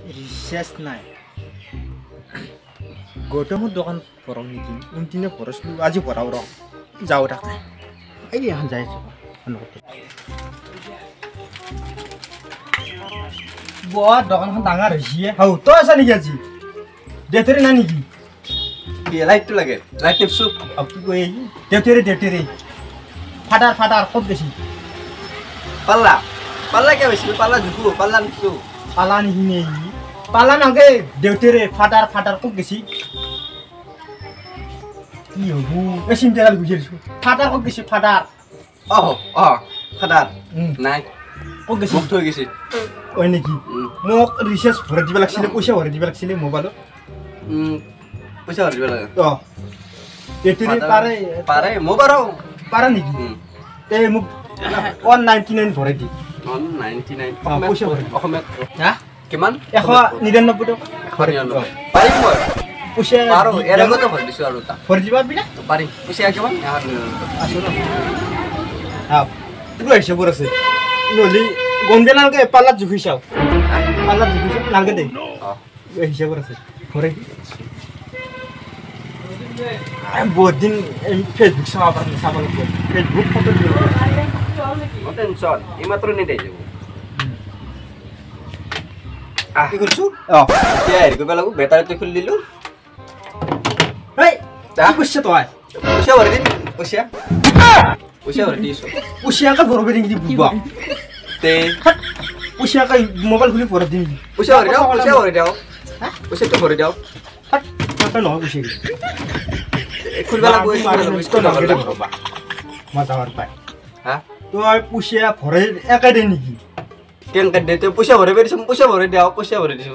শেষ নাই গৌতমৰ দোকান পৰং নেকি উনদিনে পৰছলো আজি পৰাও ৰ যাও তাকে এই এখন যাই আছো বহুত দোকানখন ডাঙৰ হৈছে হাও তই আছা নেকি আজি দেউতাৰে না নেকি কি লাইটটো লাগে লাইট টিপছো আপনি কই দেউতাৰে ফাটাৰ খুব বেছি পাল্লা কে বেশি পাল্লা ঝুকু পাল্লা নিছো পালা নেকি নেই পালা নাগে দেউতাৰে ফাটাৰ খুব বেছি কি হবু এই চিন্তাগাল বুঝিছো ফাটাৰ খুব বেছি ফাটাৰ খাদার নাই খুব বেছি মুক্ত হয়ে গেছে ওই নেকি মোক রিচার্জ ভরে দিবা লাগছিলে পয়সা ভরে দিবা লাগছিলে মোবাইলত পয়সা ভরে দিবা লাগে দেউতাৰে পাৰে মোবাইল পাৰা নেকি তে মোক 199 ভৰাই দি 199 পইচা ভৰাই অসমীয়া হা কিমান 199 টকা 199 পাৰিম মই পইচা পাৰো এৰ আগতে ভৰাই দিছো আৰু তা ভৰাই দিবা বিনা পাৰিম পইচা কিমান আছো না হা পুরো হিসাব আছে নলি গন্ধে নালকে পাল্লাত জুখি চাও পাল্লাত জুখি চাও নালকে দে হিসাব আছে ভৰাই দি বহুত দিন ফেসবুক চাবা ফেসবুক ফটো দিব টেনশন এইমাত্ৰ নিদে যাব কি কৰছো এতিয়া হেৰি কৰিব লাগিব বেটাৰীটো খুলি দিলো এই কি কৰছ তই পইচা ভৰাই দিম পইচা ভৰাই দিছো পইচাকে ভৰবে দিবি বুবা তে পইচাকে মোবাইল খুলি ভৰে দিবি পইচা ভৰাই দিও পইচাটো ভৰাই দিও টাকা নহয় পইচা খুলিব লাগিব মজা আর পাই হা তই পইচা ভরে একাই দে নেকি কেনকে দেতে পইচা ভৰাই দিছো পইচা ভৰাই দিছো